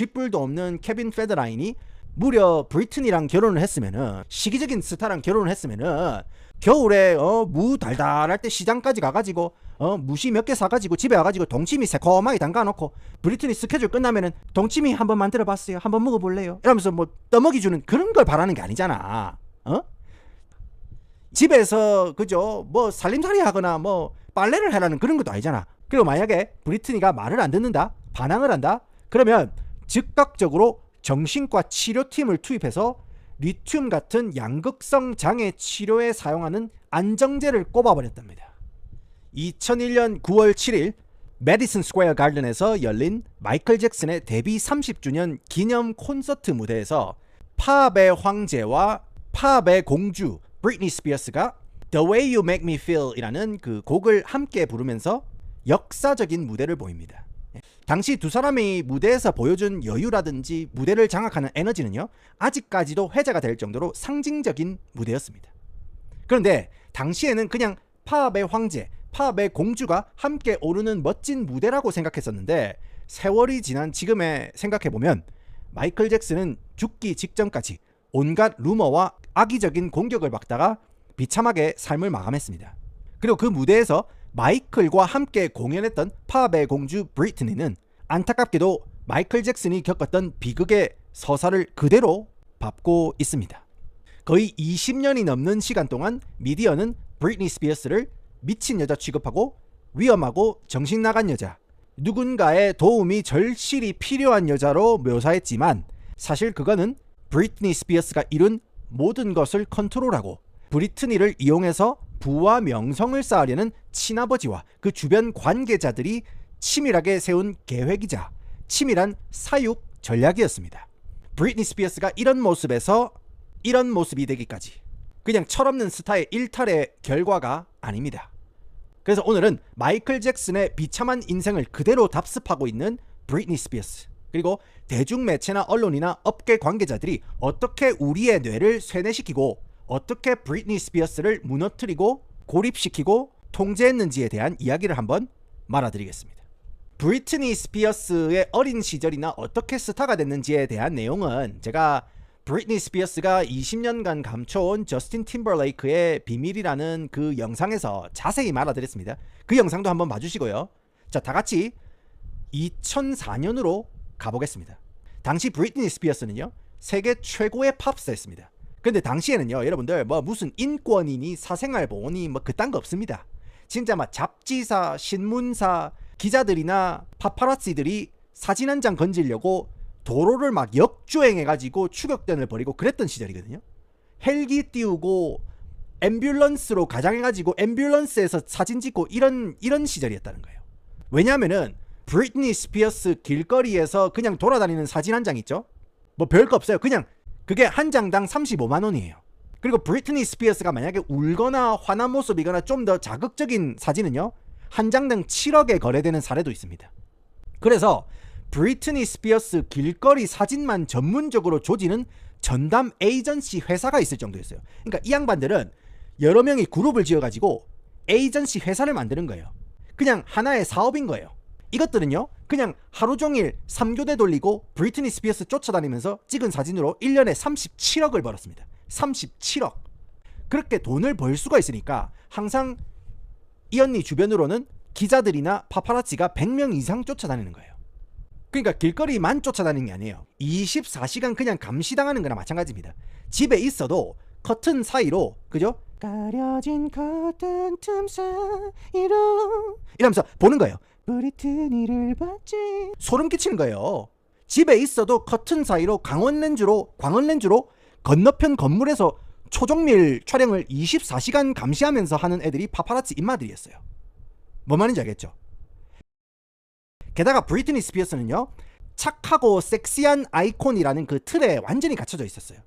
쥐뿔도 없는 케빈 페더라인이 무려 브리트니랑 결혼을 했으면은, 시기적인 스타랑 결혼을 했으면은 겨울에 무 달달할 때 시장까지 가가지고 무시 몇 개 사가지고 집에 와가지고 동치미 새콤하게 담가놓고 브리트니 스케줄 끝나면은 동치미 한번 만들어봤어요, 한번 먹어볼래요 이러면서 뭐 떠먹이주는 그런 걸 바라는 게 아니잖아. 집에서 그죠, 뭐 살림살이 하거나 뭐 빨래를 하라는 그런 것도 아니잖아. 그리고 만약에 브리트니가 말을 안 듣는다, 반항을 한다, 그러면 즉각적으로 정신과 치료팀을 투입해서 리튬 같은 양극성 장애 치료에 사용하는 안정제를 꼽아버렸답니다. 2001년 9월 7일 메디슨 스퀘어 가든에서 열린 마이클 잭슨의 데뷔 30주년 기념 콘서트 무대에서 팝의 황제와 팝의 공주 브리트니 스피어스가 The Way You Make Me Feel 이라는 그 곡을 함께 부르면서 역사적인 무대를 보입니다. 당시 두 사람이 무대에서 보여준 여유라든지 무대를 장악하는 에너지는요, 아직까지도 회자가 될 정도로 상징적인 무대였습니다. 그런데 당시에는 그냥 팝의 황제, 팝의 공주가 함께 오르는 멋진 무대라고 생각했었는데, 세월이 지난 지금에 생각해보면 마이클 잭슨은 죽기 직전까지 온갖 루머와 악의적인 공격을 받다가 비참하게 삶을 마감했습니다. 그리고 그 무대에서 마이클과 함께 공연했던 팝의 공주 브리트니는 안타깝게도 마이클 잭슨이 겪었던 비극의 서사를 그대로 밟고 있습니다. 거의 20년이 넘는 시간 동안 미디어는 브리트니 스피어스를 미친 여자 취급하고 위험하고 정신 나간 여자, 누군가의 도움이 절실히 필요한 여자로 묘사했지만, 사실 그거는 브리트니 스피어스가 이룬 모든 것을 컨트롤하고 브리트니를 이용해서 부와 명성을 쌓으려는 친아버지와 그 주변 관계자들이 치밀하게 세운 계획이자 치밀한 사육 전략이었습니다. 브리트니 스피어스가 이런 모습에서 이런 모습이 되기까지 그냥 철없는 스타의 일탈의 결과가 아닙니다. 그래서 오늘은 마이클 잭슨의 비참한 인생을 그대로 답습하고 있는 브리트니 스피어스, 그리고 대중매체나 언론이나 업계 관계자들이 어떻게 우리의 뇌를 쇠뇌시키고 어떻게 브리트니 스피어스를 무너뜨리고 고립시키고 통제했는지에 대한 이야기를 한번 말아드리겠습니다. 브리트니 스피어스의 어린 시절이나 어떻게 스타가 됐는지에 대한 내용은 제가 브리트니 스피어스가 20년간 감춰온 저스틴 팀버레이크의 비밀이라는 그 영상에서 자세히 말아드렸습니다. 그 영상도 한번 봐주시고요. 자, 다같이 2004년으로 가보겠습니다. 당시 브리트니 스피어스는요, 세계 최고의 팝스타였습니다. 근데 당시에는요, 여러분들 뭐 무슨 인권이니 사생활보호니 뭐 그딴 거 없습니다. 진짜 막 잡지사, 신문사, 기자들이나 파파라치들이 사진 한 장 건지려고 도로를 막 역주행해가지고 추격전을 벌이고 그랬던 시절이거든요. 헬기 띄우고 앰뷸런스로 가장해가지고 앰뷸런스에서 사진 찍고 이런 시절이었다는 거예요. 왜냐하면은 브리트니 스피어스 길거리에서 그냥 돌아다니는 사진 한 장 있죠? 뭐 별거 없어요. 그냥 그게 한 장당 35만 원이에요. 그리고 브리트니 스피어스가 만약에 울거나 화난 모습이거나 좀 더 자극적인 사진은요, 한 장당 7억에 거래되는 사례도 있습니다. 그래서 브리트니 스피어스 길거리 사진만 전문적으로 조지는 전담 에이전시 회사가 있을 정도였어요. 그러니까 이 양반들은 여러 명이 그룹을 지어가지고 에이전시 회사를 만드는 거예요. 그냥 하나의 사업인 거예요. 이것들은요, 그냥 하루 종일 3교대 돌리고 브리트니 스피어스 쫓아다니면서 찍은 사진으로 1년에 37억을 벌었습니다. 37억. 그렇게 돈을 벌 수가 있으니까 항상 이 언니 주변으로는 기자들이나 파파라치가 100명 이상 쫓아다니는 거예요. 그러니까 길거리만 쫓아다니는 게 아니에요. 24시간 그냥 감시당하는 거나 마찬가지입니다. 집에 있어도 커튼 사이로, 그죠? 가려진 커튼 틈 사이로 이러면서 보는 거예요. 브리트니를 봤지. 소름 끼치는 거예요. 집에 있어도 커튼 사이로 광원 렌즈로 건너편 건물에서 초정밀 촬영을 24시간 감시하면서 하는 애들이 파파라치 입마들이었어요. 뭔 말인지 알겠죠? 게다가 브리트니 스피어스는요, 착하고 섹시한 아이콘이라는 그 틀에 완전히 갇혀져 있었어요.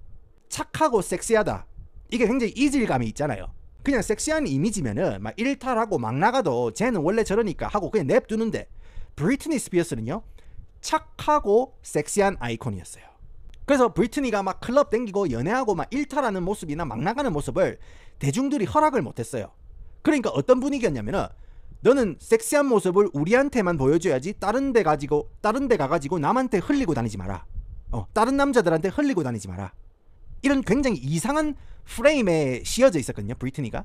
착하고 섹시하다, 이게 굉장히 이질감이 있잖아요. 그냥 섹시한 이미지면은 막 일탈하고 막 나가도 쟤는 원래 저러니까 하고 그냥 냅두는데, 브리트니 스피어스는요, 착하고 섹시한 아이콘이었어요. 그래서 브리트니가 막 클럽 댕기고 연애하고 막 일탈하는 모습이나 막 나가는 모습을 대중들이 허락을 못했어요. 그러니까 어떤 분위기였냐면은 너는 섹시한 모습을 우리한테만 보여줘야지 다른 데 가가지고 남한테 흘리고 다니지 마라. 다른 남자들한테 흘리고 다니지 마라. 이런 굉장히 이상한 프레임에 씌어져 있었거든요, 브리트니가.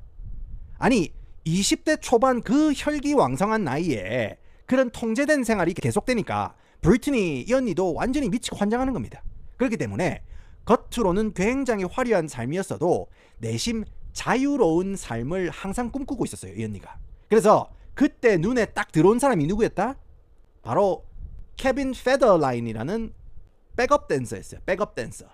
아니 20대 초반 그 혈기왕성한 나이에 그런 통제된 생활이 계속되니까 브리트니 이 언니도 완전히 미치고 환장하는 겁니다. 그렇기 때문에 겉으로는 굉장히 화려한 삶이었어도 내심 자유로운 삶을 항상 꿈꾸고 있었어요, 이 언니가. 그래서 그때 눈에 딱 들어온 사람이 누구였다? 바로 케빈 페더라인이라는 백업 댄서였어요. 백업 댄서.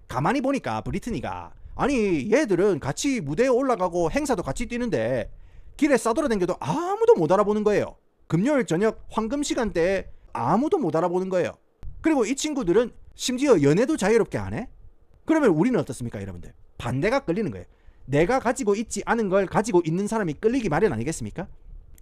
가만히 보니까 브리트니가 아니 얘들은 같이 무대에 올라가고 행사도 같이 뛰는데 길에 싸돌아다녀도 아무도 못 알아보는 거예요. 금요일 저녁 황금 시간대에 아무도 못 알아보는 거예요. 그리고 이 친구들은 심지어 연애도 자유롭게 안 해? 그러면 우리는 어떻습니까, 여러분들? 반대가 끌리는 거예요. 내가 가지고 있지 않은 걸 가지고 있는 사람이 끌리기 마련 아니겠습니까?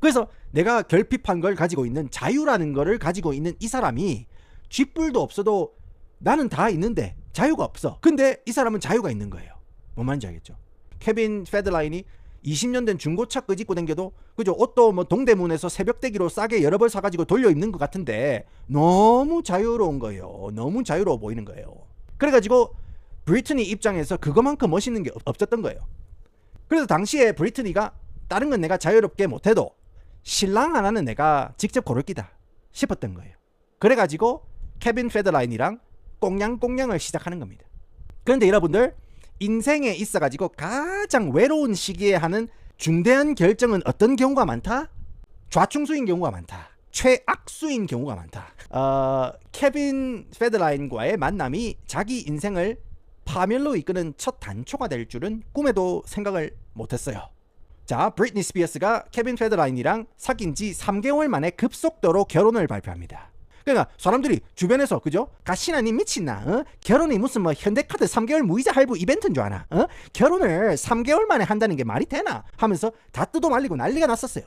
그래서 내가 결핍한 걸 가지고 있는 자유라는 거를 가지고 있는 이 사람이 쥐뿔도 없어도 나는 다 있는데 자유가 없어. 근데 이 사람은 자유가 있는 거예요. 뭔 말인지 알겠죠? 케빈 페더라인이 20년 된 중고차 끄집고 댕겨도 그죠? 옷도 뭐 동대문에서 새벽대기로 싸게 여러 벌 사가지고 돌려 입는 것 같은데 너무 자유로운 거예요. 너무 자유로워 보이는 거예요. 그래가지고 브리트니 입장에서 그거만큼 멋있는 게 없었던 거예요. 그래서 당시에 브리트니가 다른 건 내가 자유롭게 못해도 신랑 하나는 내가 직접 고를 끼다 싶었던 거예요. 그래가지고 케빈 페더라인이랑 꽁냥꽁냥을 시작하는 겁니다. 그런데 여러분들 인생에 있어가지고 가장 외로운 시기에 하는 중대한 결정은 어떤 경우가 많다? 좌충수인 경우가 많다. 최악수인 경우가 많다. 케빈 페더라인과의 만남이 자기 인생을 파멸로 이끄는 첫 단초가 될 줄은 꿈에도 생각을 못했어요. 자, 브리트니 스피어스가 케빈 페더라인이랑 사귄 지 3개월 만에 급속도로 결혼을 발표합니다. 그러니까 사람들이 주변에서 그죠? 가시나니 미친나? 결혼이 무슨 뭐 현대카드 3개월 무이자 할부 이벤트인 줄 아나? 결혼을 3개월 만에 한다는 게 말이 되나? 하면서 다 뜯어말리고 난리가 났었어요.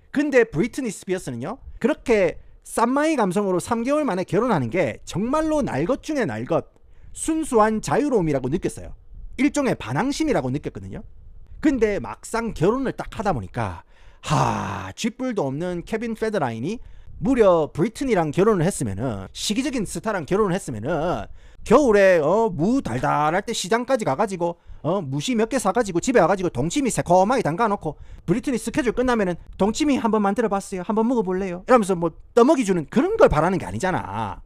근데 브리트니 스피어스는요, 그렇게 쌈마이 감성으로 3개월 만에 결혼하는 게 정말로 날 것 중에 날 것, 순수한 자유로움이라고 느꼈어요. 일종의 반항심이라고 느꼈거든요. 근데 막상 결혼을 딱 하다 보니까 쥐뿔도 없는 케빈 페더라인이 무려 브리트니랑 결혼을 했으면은, 시기적인 스타랑 결혼을 했으면은 겨울에 무 달달할 때 시장까지 가가지고 무시 몇 개 사가지고 집에 와가지고 동치미 새콤하게 담가놓고 브리트니 스케줄 끝나면은 동치미 한번 만들어봤어요, 한번 먹어볼래요? 이러면서 뭐 떠먹이주는 그런 걸 바라는 게 아니잖아.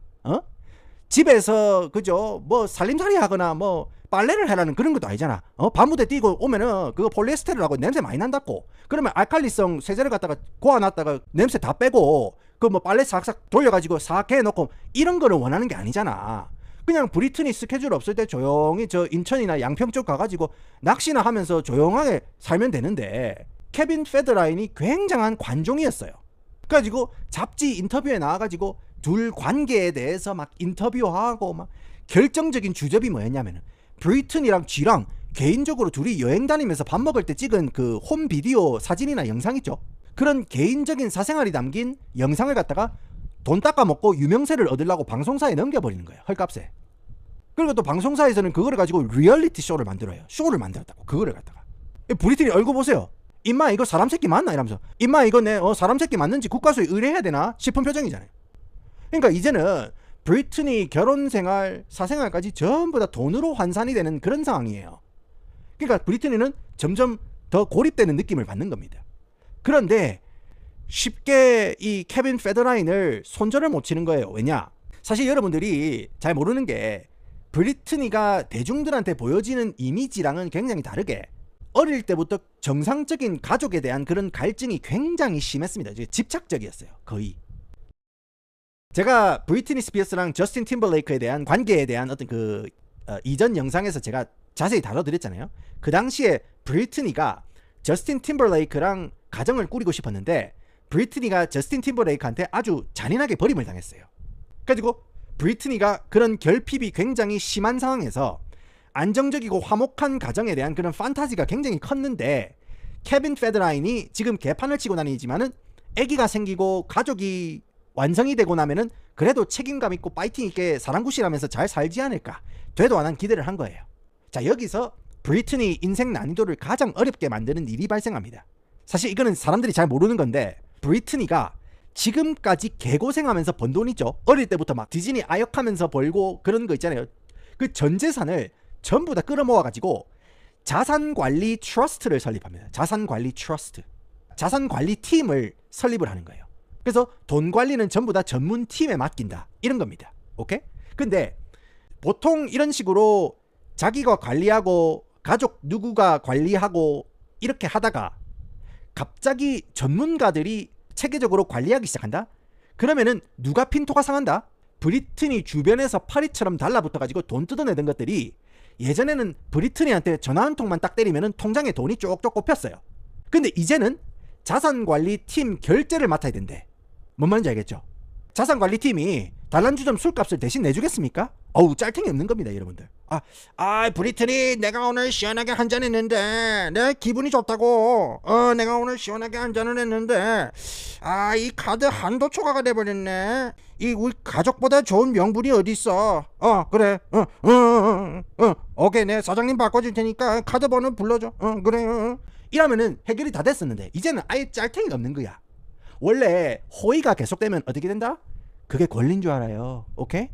집에서 그죠? 뭐 살림살이 하거나 뭐 빨래를 해라는 그런 것도 아니잖아. 밤무대 뛰고 오면은 그거 폴리에스테르라고 냄새 많이 난다고. 그러면 알칼리성 세제를 갖다가 고아놨다가 냄새 다 빼고 그 뭐 빨래 싹싹 돌려가지고 싹 해놓고 이런 거를 원하는 게 아니잖아. 그냥 브리트니 스케줄 없을 때 조용히 저 인천이나 양평 쪽 가가지고 낚시나 하면서 조용하게 살면 되는데, 케빈 페더라인이 굉장한 관종이었어요. 그래가지고 잡지 인터뷰에 나와가지고 둘 관계에 대해서 막 인터뷰하고 막 결정적인 주접이 뭐였냐면은 브리튼이랑 쥐랑 개인적으로 둘이 여행 다니면서 밥 먹을 때 찍은 그 홈 비디오 사진이나 영상 있죠. 그런 개인적인 사생활이 담긴 영상을 갖다가 돈 닦아먹고 유명세를 얻으려고 방송사에 넘겨버리는 거예요, 헐값에. 그리고 또 방송사에서는 그거를 가지고 리얼리티 쇼를 만들어요. 쇼를 만들었다고, 그거를 갖다가. 브리튼이 얼굴 보세요. 임마 이거 사람 새끼 맞나? 이러면서 임마 이거 내 사람 새끼 맞는지 국가수에 의뢰해야 되나 싶은 표정이잖아요. 그러니까 이제는 브리트니 결혼생활, 사생활까지 전부 다 돈으로 환산이 되는 그런 상황이에요. 그러니까 브리트니는 점점 더 고립되는 느낌을 받는 겁니다. 그런데 쉽게 이 케빈 페더라인을 손절을 못 치는 거예요. 왜냐? 사실 여러분들이 잘 모르는 게 브리트니가 대중들한테 보여지는 이미지랑은 굉장히 다르게 어릴 때부터 정상적인 가족에 대한 그런 갈증이 굉장히 심했습니다. 집착적이었어요, 거의. 제가 브리트니 스피어스랑 저스틴 팀벌레이크에 대한 관계에 대한 어떤 그 이전 영상에서 제가 자세히 다뤄드렸잖아요. 그 당시에 브리트니가 저스틴 팀벌레이크랑 가정을 꾸리고 싶었는데 브리트니가 저스틴 팀벌레이크한테 아주 잔인하게 버림을 당했어요. 그래가지고 브리트니가 그런 결핍이 굉장히 심한 상황에서 안정적이고 화목한 가정에 대한 그런 판타지가 굉장히 컸는데, 케빈 페더라인이 지금 개판을 치고 다니지만은 아기가 생기고 가족이 완성이 되고 나면은 그래도 책임감 있고 파이팅 있게 사랑구실하면서 잘 살지 않을까, 되도 않은 기대를 한 거예요. 자, 여기서 브리트니 인생 난이도를 가장 어렵게 만드는 일이 발생합니다. 사실 이거는 사람들이 잘 모르는 건데, 브리트니가 지금까지 개고생하면서 번 돈이죠. 어릴 때부터 막 디즈니 아역하면서 벌고 그런 거 있잖아요. 그 전 재산을 전부 다 끌어모아가지고 자산관리 트러스트를 설립합니다. 자산관리 트러스트. 자산관리 팀을 설립을 하는 거예요. 그래서 돈 관리는 전부 다 전문 팀에 맡긴다. 이런 겁니다. 오케이? 근데 보통 이런 식으로 자기가 관리하고 가족 누구가 관리하고 이렇게 하다가 갑자기 전문가들이 체계적으로 관리하기 시작한다? 그러면은 누가 핀토가 상한다? 브리트니 주변에서 파리처럼 달라붙어가지고 돈 뜯어내던 것들이 예전에는 브리트니한테 전화 한 통만 딱 때리면은 통장에 돈이 쪽쪽 꼽혔어요. 근데 이제는 자산관리팀 결제를 맡아야 된대. 뭔 말인지 알겠죠? 자산관리팀이 달란주점 술값을 대신 내주겠습니까? 어우, 짤탱이 없는 겁니다, 여러분들. 브리트니, 내가 오늘 시원하게 한잔 했는데 내 기분이 좋다고. 내가 오늘 시원하게 한잔을 했는데 이 카드 한도 초과가 돼버렸네. 우리 가족보다 좋은 명분이 어딨어. 그래. 오케이, 내 사장님 바꿔줄 테니까 카드 번호 불러줘. 그래. 이러면은 해결이 다 됐었는데 이제는 아예 짤탱이가 없는 거야. 원래 호의가 계속되면 어떻게 된다? 그게 권리인 줄 알아요. 오케이?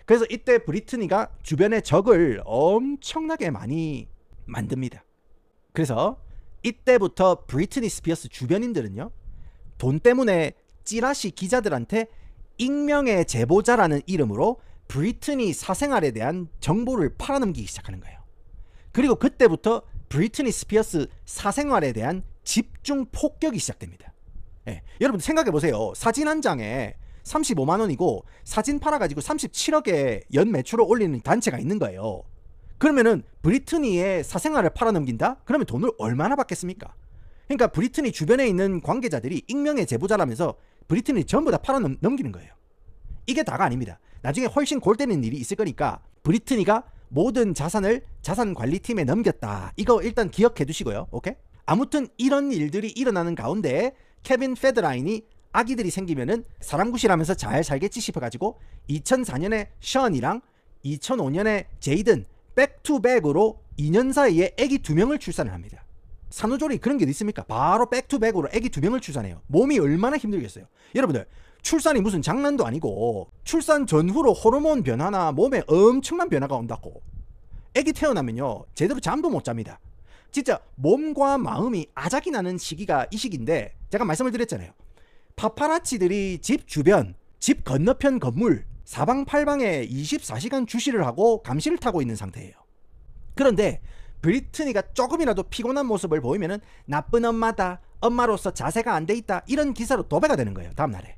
그래서 이때 브리트니가 주변에 적을 엄청나게 많이 만듭니다. 그래서 이때부터 브리트니 스피어스 주변인들은요, 돈 때문에 찌라시 기자들한테 익명의 제보자라는 이름으로 브리트니 사생활에 대한 정보를 팔아넘기기 시작하는 거예요. 그리고 그때부터 브리트니 스피어스 사생활에 대한 집중 폭격이 시작됩니다. 여러분 생각해보세요. 사진 한 장에 35만원이고 사진 팔아가지고 37억의 연 매출을 올리는 단체가 있는 거예요. 그러면은 브리트니의 사생활을 팔아넘긴다? 그러면 돈을 얼마나 받겠습니까? 그러니까 브리트니 주변에 있는 관계자들이 익명의 제보자라면서 브리트니 전부 다 팔아넘기는 거예요. 이게 다가 아닙니다. 나중에 훨씬 골 때리는 일이 있을 거니까 브리트니가 모든 자산을 자산관리팀에 넘겼다. 이거 일단 기억해 두시고요. 오케이? 아무튼 이런 일들이 일어나는 가운데 케빈 페드라인이 아기들이 생기면은 사람굿이라면서 잘 살겠지 싶어가지고 2004년에 션이랑 2005년에 제이든 백투백으로 2년 사이에 아기 2명을 출산을 합니다. 산후조리 그런 게 있습니까? 바로 백투백으로 아기 2명을 출산해요. 몸이 얼마나 힘들겠어요. 여러분들 출산이 무슨 장난도 아니고 출산 전후로 호르몬 변화나 몸에 엄청난 변화가 온다고. 아기 태어나면요 제대로 잠도 못 잡니다. 진짜 몸과 마음이 아작이 나는 시기가 이 시기인데 제가 말씀을 드렸잖아요. 파파라치들이 집 주변, 집 건너편 건물 사방팔방에 24시간 주시를 하고 감시를 타고 있는 상태예요. 그런데 브리트니가 조금이라도 피곤한 모습을 보이면은 나쁜 엄마다, 엄마로서 자세가 안 돼 있다, 이런 기사로 도배가 되는 거예요, 다음날에.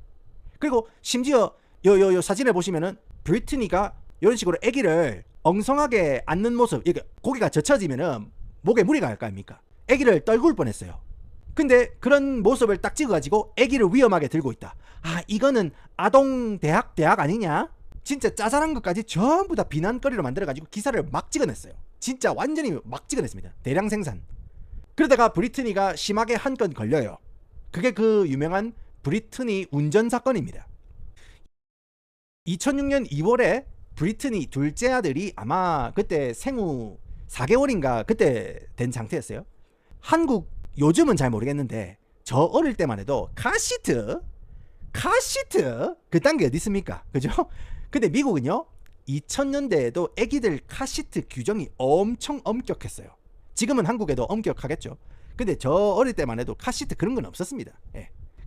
그리고 심지어 요 사진에 보시면은 브리트니가 이런 식으로 아기를 엉성하게 앉는 모습, 이게 고개가 젖혀지면은 목에 무리가 갈 거 아닙니까? 아기를 떨굴 뻔했어요. 근데 그런 모습을 딱 찍어가지고 아기를 위험하게 들고 있다. 이거는 아동 대학 아니냐? 진짜 짜잘한 것까지 전부 다 비난거리로 만들어가지고 기사를 막 찍어냈어요. 진짜 완전히 막 찍어냈습니다. 대량 생산. 그러다가 브리트니가 심하게 한 건 걸려요. 그게 그 유명한 브리트니 운전 사건입니다. 2006년 2월에 브리트니 둘째 아들이 아마 그때 생후 4개월인가 그때 된 상태였어요. 한국 요즘은 잘 모르겠는데 저 어릴 때만 해도 카시트 그딴 게 어디 있습니까? 그죠? 근데 미국은요 2000년대에도 애기들 카시트 규정이 엄청 엄격했어요. 지금은 한국에도 엄격하겠죠. 근데 저 어릴 때만 해도 카시트 그런 건 없었습니다.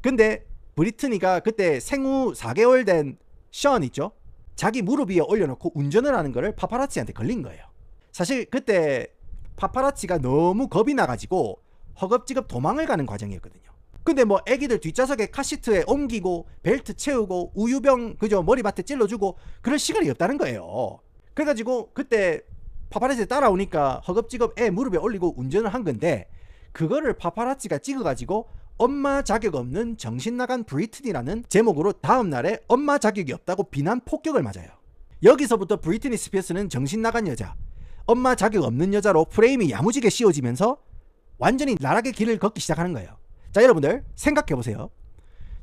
근데 브리트니가 그때 생후 4개월 된 션 있죠? 자기 무릎 위에 올려놓고 운전을 하는 거를 파파라치한테 걸린 거예요. 사실 그때 파파라치가 너무 겁이 나가지고 허겁지겁 도망을 가는 과정이었거든요. 근데 뭐 애기들 뒷좌석에 카시트에 옮기고 벨트 채우고 우유병 그저 머리맡에 찔러주고 그럴 시간이 없다는 거예요. 그래가지고 그때 파파라치 따라오니까 허겁지겁 애 무릎에 올리고 운전을 한 건데 그거를 파파라치가 찍어가지고 엄마 자격 없는 정신나간 브리트니라는 제목으로 다음날에 엄마 자격이 없다고 비난 폭격을 맞아요. 여기서부터 브리트니 스피어스는 정신나간 여자, 엄마 자격 없는 여자로 프레임이 야무지게 씌워지면서 완전히 나락의 길을 걷기 시작하는 거예요. 자, 여러분들 생각해보세요.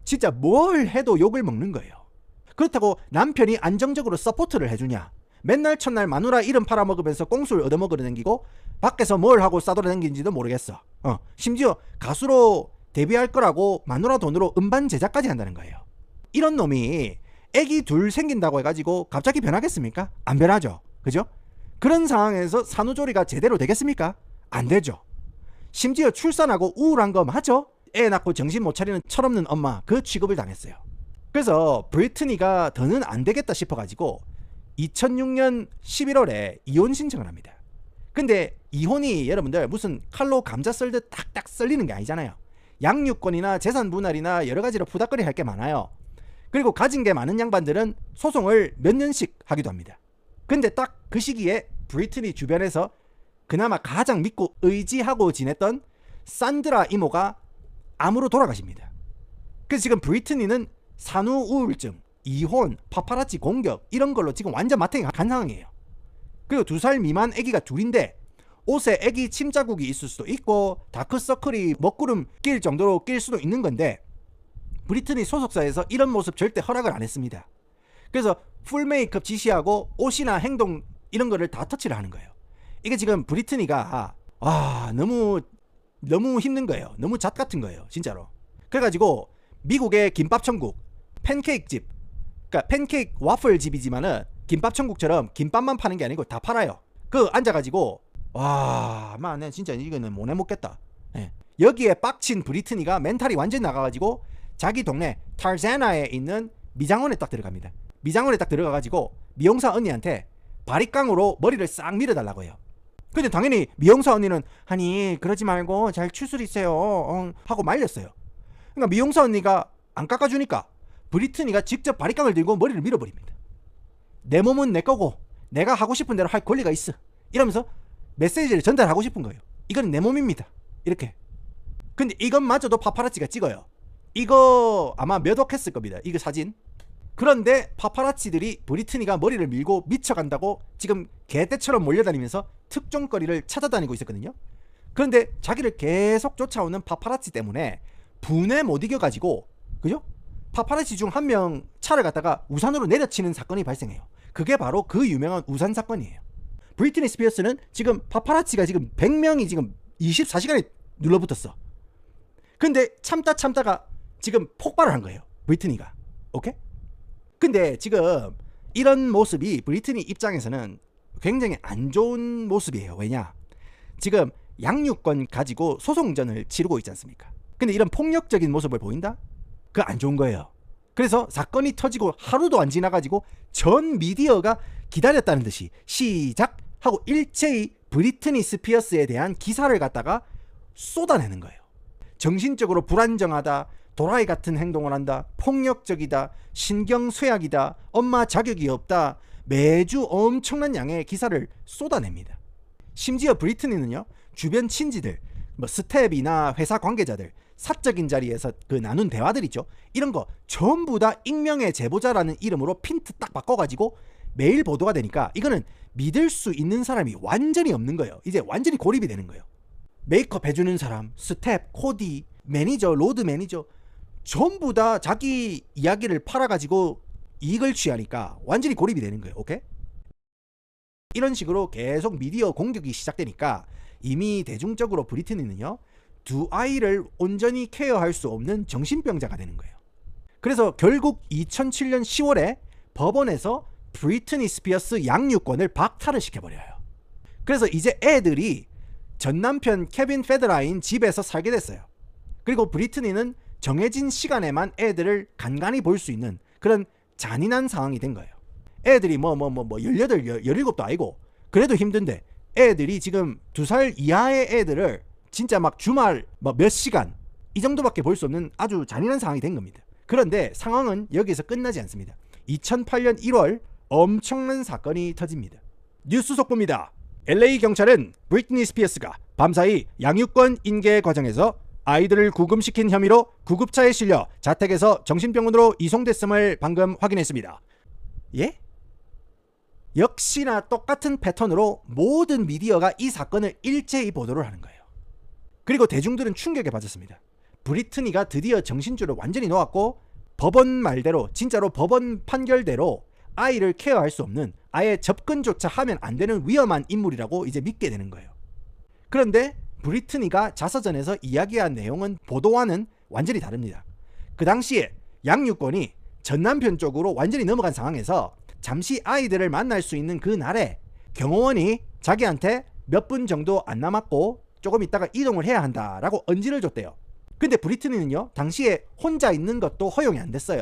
진짜 뭘 해도 욕을 먹는 거예요. 그렇다고 남편이 안정적으로 서포트를 해주냐? 맨날 첫날 마누라 이름 팔아먹으면서 꽁수를 얻어먹으러 댕기고 밖에서 뭘 하고 싸돌아댕기는지도 모르겠어. 심지어 가수로 데뷔할 거라고 마누라 돈으로 음반 제작까지 한다는 거예요. 이런 놈이 애기 둘 생긴다고 해가지고 갑자기 변하겠습니까? 안 변하죠. 그죠? 그런 상황에서 산후조리가 제대로 되겠습니까? 안 되죠. 심지어 출산하고 우울한 거 맞죠? 애 낳고 정신 못 차리는 철없는 엄마, 그 취급을 당했어요. 그래서 브리트니가 더는 안 되겠다 싶어가지고 2006년 11월에 이혼 신청을 합니다. 근데 이혼이 여러분들 무슨 칼로 감자 썰듯 딱딱 썰리는 게 아니잖아요. 양육권이나 재산 분할이나 여러 가지로 푸닥거리 할 게 많아요. 그리고 가진 게 많은 양반들은 소송을 몇 년씩 하기도 합니다. 근데 딱 그 시기에 브리트니 주변에서 그나마 가장 믿고 의지하고 지냈던 산드라 이모가 암으로 돌아가십니다. 그래서 지금 브리트니는 산후 우울증, 이혼, 파파라치 공격 이런 걸로 지금 완전 마탱이 간 상황이에요. 그리고 2살 미만 아기가 둘인데 옷에 아기 침자국이 있을 수도 있고 다크서클이 먹구름 낄 정도로 낄 수도 있는 건데 브리트니 소속사에서 이런 모습 절대 허락을 안 했습니다. 그래서 풀 메이크업 지시하고 옷이나 행동 이런 거를 다 터치를 하는 거예요. 이게 지금 브리트니가 너무 힘든 거예요. 너무 잣 같은 거예요. 진짜로. 그래가지고 미국의 김밥천국 팬케이크 집, 그러니까 팬케이크 와플 집이지만은 김밥천국처럼 김밥만 파는 게 아니고 다 팔아요. 그 앉아가지고 아마 내 진짜 이거는 못 해먹겠다. 네. 여기에 빡친 브리트니가 멘탈이 완전히 나가가지고 자기 동네 탈자나에 있는 미장원에 딱 들어갑니다. 미장원에 딱 들어가가지고 미용사 언니한테 바리깡으로 머리를 싹 밀어달라고 해요. 근데 당연히 미용사 언니는 아니 그러지 말고 잘 추스리세요 하고 말렸어요. 그러니까 미용사 언니가 안 깎아주니까 브리트니가 직접 바리깡을 들고 머리를 밀어버립니다. 내 몸은 내 거고 내가 하고 싶은 대로 할 권리가 있어 이러면서 메시지를 전달하고 싶은 거예요. 이건 내 몸입니다. 이렇게. 근데 이것마저도 파파라치가 찍어요. 이거 아마 몇 억 했을 겁니다. 이거 사진. 그런데 파파라치들이 브리트니가 머리를 밀고 미쳐간다고 지금 개떼처럼 몰려다니면서 특종거리를 찾아다니고 있었거든요. 그런데 자기를 계속 쫓아오는 파파라치 때문에 분에 못 이겨가지고, 그죠? 파파라치 중 한 명 차를 갖다가 우산으로 내려치는 사건이 발생해요. 그게 바로 그 유명한 우산 사건이에요. 브리트니 스피어스는 지금 파파라치가 지금 100명이 지금 24시간에 눌러붙었어. 근데 참다가 지금 폭발을 한 거예요. 브리트니가. 오케이? 근데 지금 이런 모습이 브리트니 입장에서는 굉장히 안 좋은 모습이에요. 왜냐? 지금 양육권 가지고 소송전을 치르고 있지 않습니까? 근데 이런 폭력적인 모습을 보인다? 그거 안 좋은 거예요. 그래서 사건이 터지고 하루도 안 지나가지고 전 미디어가 기다렸다는 듯이 시작 하고 일제히 브리트니 스피어스에 대한 기사를 갖다가 쏟아내는 거예요. 정신적으로 불안정하다, 도라이 같은 행동을 한다, 폭력적이다, 신경쇠약이다, 엄마 자격이 없다, 매주 엄청난 양의 기사를 쏟아냅니다. 심지어 브리트니는요, 주변 친지들, 스텝이나 회사 관계자들, 사적인 자리에서 그 나눈 대화들 있죠, 이런 거 전부 다 익명의 제보자라는 이름으로 핀트 딱 바꿔가지고 매일 보도가 되니까 이거는 믿을 수 있는 사람이 완전히 없는 거예요. 이제 완전히 고립이 되는 거예요. 메이크업 해주는 사람, 스텝, 코디, 매니저, 로드 매니저 전부 다 자기 이야기를 팔아가지고 이익을 취하니까 완전히 고립이 되는 거예요. 오케이? 이런 식으로 계속 미디어 공격이 시작되니까 이미 대중적으로 브리트니는요, 두 아이를 온전히 케어할 수 없는 정신병자가 되는 거예요. 그래서 결국 2007년 10월에 법원에서 브리트니 스피어스 양육권을 박탈을 시켜버려요. 그래서 이제 애들이 전 남편 케빈 페드라인 집에서 살게 됐어요. 그리고 브리트니는 정해진 시간에만 애들을 간간히 볼 수 있는 그런 잔인한 상황이 된 거예요. 애들이 18, 17도 아니고 그래도 힘든데 애들이 지금 2살 이하의 애들을 진짜 막 주말 몇 시간 이 정도밖에 볼 수 없는 아주 잔인한 상황이 된 겁니다. 그런데 상황은 여기서 끝나지 않습니다. 2008년 1월 엄청난 사건이 터집니다. 뉴스 속보입니다. LA 경찰은 브리트니 스피어스가 밤사이 양육권 인계 과정에서 아이들을 구금시킨 혐의로 구급차에 실려 자택에서 정신병원으로 이송됐음을 방금 확인했습니다. 예? 역시나 똑같은 패턴으로 모든 미디어가 이 사건을 일제히 보도를 하는 거예요. 그리고 대중들은 충격에 빠졌습니다. 브리트니가 드디어 정신줄을 완전히 놓았고 법원 말대로, 진짜로 법원 판결대로 아이를 케어할 수 없는, 아예 접근조차 하면 안 되는 위험한 인물이라고 이제 믿게 되는 거예요. 그런데 브리트니가 자서전에서 이야기한 내용은 보도와는 완전히 다릅니다. 그 당시에 양육권이 전남편 쪽으로 완전히 넘어간 상황에서 잠시 아이들을 만날 수 있는 그 날에 경호원이 자기한테 몇 분 정도 안 남았고 조금 있다가 이동을 해야 한다라고 언지를 줬대요. 근데 브리트니는요, 당시에 혼자 있는 것도 허용이 안 됐어요.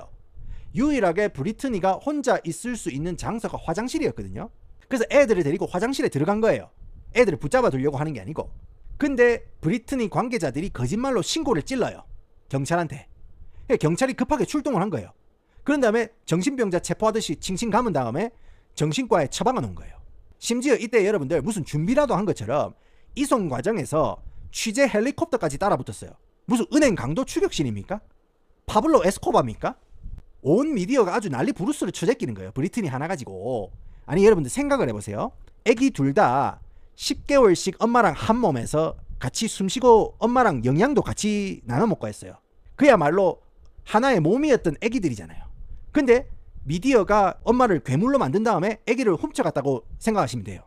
유일하게 브리트니가 혼자 있을 수 있는 장소가 화장실이었거든요. 그래서 애들을 데리고 화장실에 들어간 거예요. 애들을 붙잡아 두려고 하는 게 아니고. 근데 브리트니 관계자들이 거짓말로 신고를 찔러요, 경찰한테. 경찰이 급하게 출동을 한 거예요. 그런 다음에 정신병자 체포하듯이 칭칭 감은 다음에 정신과에 처방을 놓은 거예요. 심지어 이때 여러분들 무슨 준비라도 한 것처럼 이송 과정에서 취재 헬리콥터까지 따라붙었어요. 무슨 은행 강도 추격신입니까? 파블로 에스코바입니까? 온 미디어가 아주 난리 부르스를 쳐제끼는 거예요, 브리트니 하나 가지고. 아니 여러분들 생각을 해보세요. 애기 둘 다 10개월씩 엄마랑 한 몸에서 같이 숨쉬고 엄마랑 영양도 같이 나눠 먹고 했어요. 그야말로 하나의 몸이었던 애기들이잖아요. 근데 미디어가 엄마를 괴물로 만든 다음에 애기를 훔쳐갔다고 생각하시면 돼요.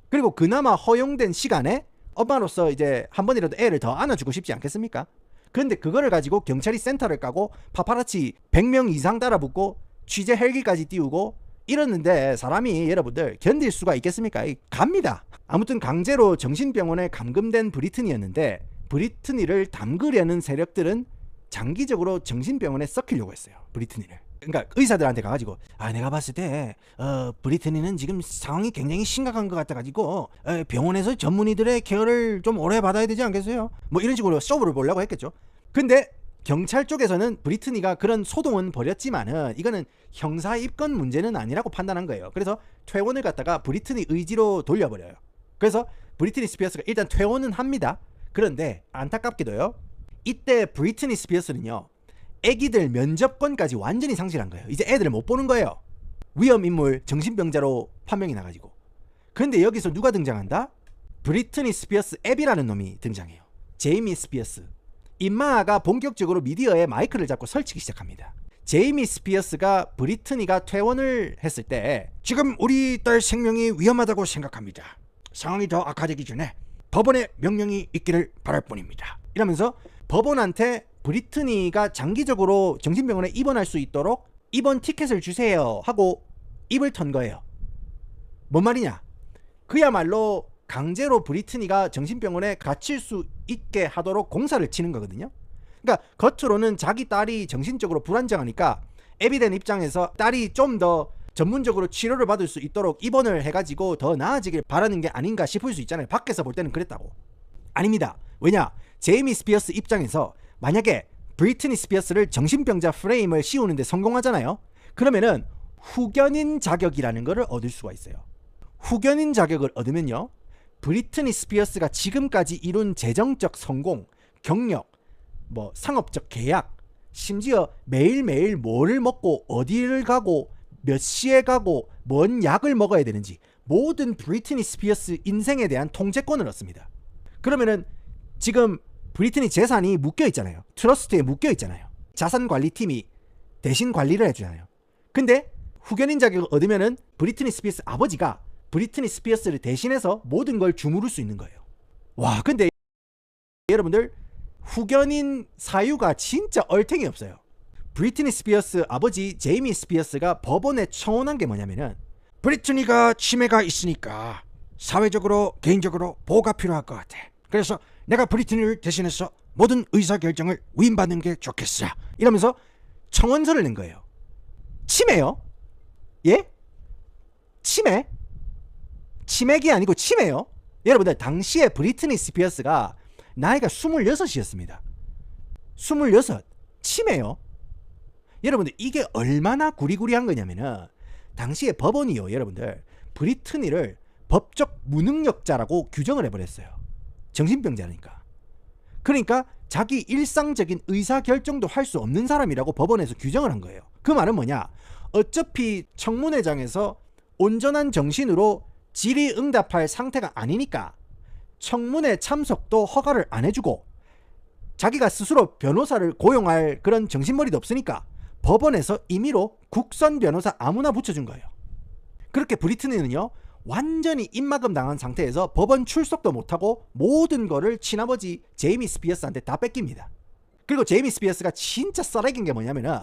그리고 그나마 허용된 시간에 엄마로서 이제 한 번이라도 애를 더 안아주고 싶지 않겠습니까? 그런데 그거를 가지고 경찰이 센터를 까고 파파라치 100명 이상 따라붙고 취재 헬기까지 띄우고 이러는데 사람이 여러분들 견딜 수가 있겠습니까? 갑니다. 아무튼 강제로 정신병원에 감금된 브리트니였는데 브리트니를 담그려는 세력들은 장기적으로 정신병원에 썩히려고 했어요, 브리트니를. 그러니까 의사들한테 가가지고 내가 봤을 때 브리트니는 지금 상황이 굉장히 심각한 것 같아가지고 병원에서 전문의들의 케어를 좀 오래 받아야 되지 않겠어요? 뭐 이런 식으로 쇼부를 보려고 했겠죠. 근데 경찰 쪽에서는 브리트니가 그런 소동은 벌였지만은 이거는 형사 입건 문제는 아니라고 판단한 거예요. 그래서 퇴원을 갖다가 브리트니 의지로 돌려버려요. 그래서 브리트니 스피어스가 일단 퇴원은 합니다. 그런데 안타깝게도요, 이때 브리트니 스피어스는요, 애기들 면접권까지 완전히 상실한 거예요. 이제 애들을 못 보는 거예요. 위험인물 정신병자로 판명이 나가지고. 그런데 여기서 누가 등장한다? 브리트니 스피어스 앱이라는 놈이 등장해요. 제이미 스피어스. 임마가 본격적으로 미디어에 마이크를 잡고 설치기 시작합니다. 제이미 스피어스가 브리트니가 퇴원을 했을 때 지금 우리 딸 생명이 위험하다고 생각합니다. 상황이 더 악화되기 전에 법원의 명령이 있기를 바랄 뿐입니다. 이러면서 법원한테 브리트니가 장기적으로 정신병원에 입원할 수 있도록 입원 티켓을 주세요 하고 입을 턴 거예요. 뭔 말이냐? 그야말로 강제로 브리트니가 정신병원에 갇힐 수 있게 하도록 공사를 치는 거거든요. 그러니까 겉으로는 자기 딸이 정신적으로 불안정하니까 애비된 입장에서 딸이 좀 더 전문적으로 치료를 받을 수 있도록 입원을 해가지고 더 나아지길 바라는 게 아닌가 싶을 수 있잖아요. 밖에서 볼 때는 그랬다고. 아닙니다. 왜냐? 제이미 스피어스 입장에서 만약에 브리트니 스피어스를 정신병자 프레임을 씌우는데 성공하잖아요. 그러면은 후견인 자격이라는 거를 얻을 수가 있어요. 후견인 자격을 얻으면요, 브리트니 스피어스가 지금까지 이룬 재정적 성공, 경력, 뭐 상업적 계약, 심지어 매일매일 뭐를 먹고 어디를 가고 몇 시에 가고 뭔 약을 먹어야 되는지 모든 브리트니 스피어스 인생에 대한 통제권을 얻습니다. 그러면은 지금 브리트니 재산이 묶여 있잖아요. 트러스트에 묶여 있잖아요. 자산관리팀이 대신 관리를 해주잖아요. 근데 후견인 자격을 얻으면은 브리트니 스피어스 아버지가 브리트니 스피어스를 대신해서 모든 걸 주무를 수 있는 거예요. 와, 근데 여러분들 후견인 사유가 진짜 얼탱이 없어요. 브리트니 스피어스 아버지 제이미 스피어스가 법원에 청원한 게 뭐냐면은 브리트니가 치매가 있으니까 사회적으로 개인적으로 보호가 필요할 것 같아. 그래서 내가 브리트니를 대신해서 모든 의사결정을 위임받는 게 좋겠어. 이러면서 청원서를 낸 거예요. 치매요? 예? 치매? 치맥이 아니고 치매요? 여러분들 당시에 브리트니 스피어스가 나이가 26이었습니다. 26. 치매요? 여러분들 이게 얼마나 구리구리한 거냐면은 당시에 법원이요, 여러분들 브리트니를 법적 무능력자라고 규정을 해버렸어요. 정신병자니까. 그러니까 자기 일상적인 의사결정도 할 수 없는 사람이라고 법원에서 규정을 한 거예요. 그 말은 뭐냐? 어차피 청문회장에서 온전한 정신으로 질의응답할 상태가 아니니까 청문회 참석도 허가를 안 해주고 자기가 스스로 변호사를 고용할 그런 정신머리도 없으니까 법원에서 임의로 국선 변호사 아무나 붙여준 거예요. 그렇게 브리트니는요 완전히 입막음 당한 상태에서 법원 출석도 못하고 모든 거를 친아버지 제이미 스피어스한테 다 뺏깁니다. 그리고 제이미 스피어스가 진짜 쓰레기인 게 뭐냐면은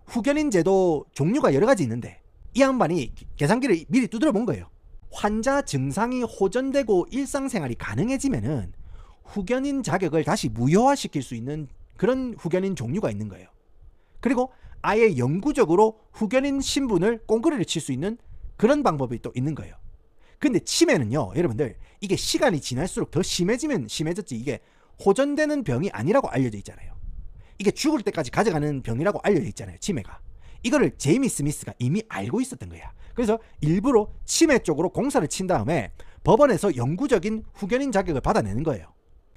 후견인 제도 종류가 여러 가지 있는데 이 양반이 계산기를 미리 두드려 본 거예요. 환자 증상이 호전되고 일상생활이 가능해지면은 후견인 자격을 다시 무효화시킬 수 있는 그런 후견인 종류가 있는 거예요. 그리고 아예 영구적으로 후견인 신분을 꽁그리를 칠 수 있는 그런 방법이 또 있는 거예요. 근데 치매는요, 여러분들 이게 시간이 지날수록 더 심해지면 심해졌지 이게 호전되는 병이 아니라고 알려져 있잖아요. 이게 죽을 때까지 가져가는 병이라고 알려져 있잖아요. 치매가. 이거를 제이미 스미스가 이미 알고 있었던 거야. 그래서 일부러 치매 쪽으로 공사를 친 다음에 법원에서 영구적인 후견인 자격을 받아내는 거예요.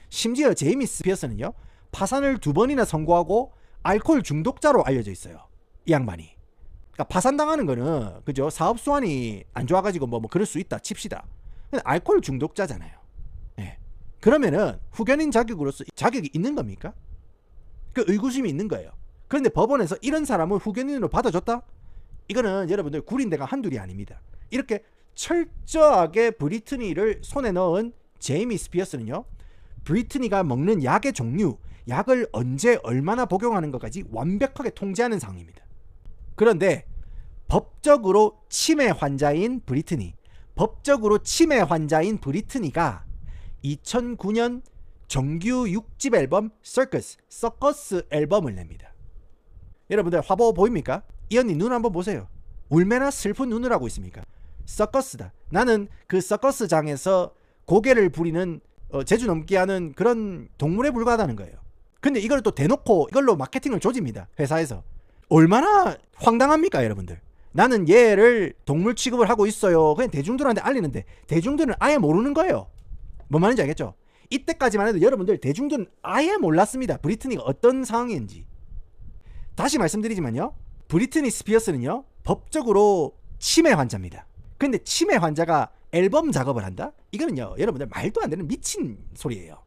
심지어 제이미 스피어스는요, 파산을 2번이나 선고하고 알코올 중독자로 알려져 있어요. 이 양반이. 그러니까 파산당하는 거는 그죠? 사업 수완이 안 좋아가지고 뭐 그럴 수 있다 칩시다. 근데 알코올 중독자잖아요. 예. 그러면은 후견인 자격으로서 자격이 있는 겁니까? 그 의구심이 있는 거예요. 그런데 법원에서 이런 사람을 후견인으로 받아줬다? 이거는 여러분들 구린 데가 한둘이 아닙니다. 이렇게 철저하게 브리트니를 손에 넣은 제이미 스피어스는요, 브리트니가 먹는 약의 종류, 약을 언제 얼마나 복용하는 것까지 완벽하게 통제하는 상황입니다. 그런데 법적으로 치매 환자인 브리트니가 2009년 정규 6집 앨범 서커스 앨범을 냅니다. 여러분들 화보 보입니까? 이 언니 눈 한번 보세요. 얼마나 슬픈 눈을 하고 있습니까? 서커스다. 나는 그 서커스장에서 고개를 부리는 재주 넘게 하는 그런 동물에 불과하다는 거예요. 근데 이걸 또 대놓고 이걸로 마케팅을 조집니다. 회사에서. 얼마나 황당합니까 여러분들. 나는 얘를 동물 취급을 하고 있어요. 그냥 대중들한테 알리는데 대중들은 아예 모르는 거예요. 뭔 말인지 알겠죠? 이때까지만 해도 여러분들 대중들은 아예 몰랐습니다. 브리트니가 어떤 상황인지. 다시 말씀드리지만요, 브리트니 스피어스는요 법적으로 치매 환자입니다. 근데 치매 환자가 앨범 작업을 한다? 이거는요 여러분들 말도 안 되는 미친 소리예요.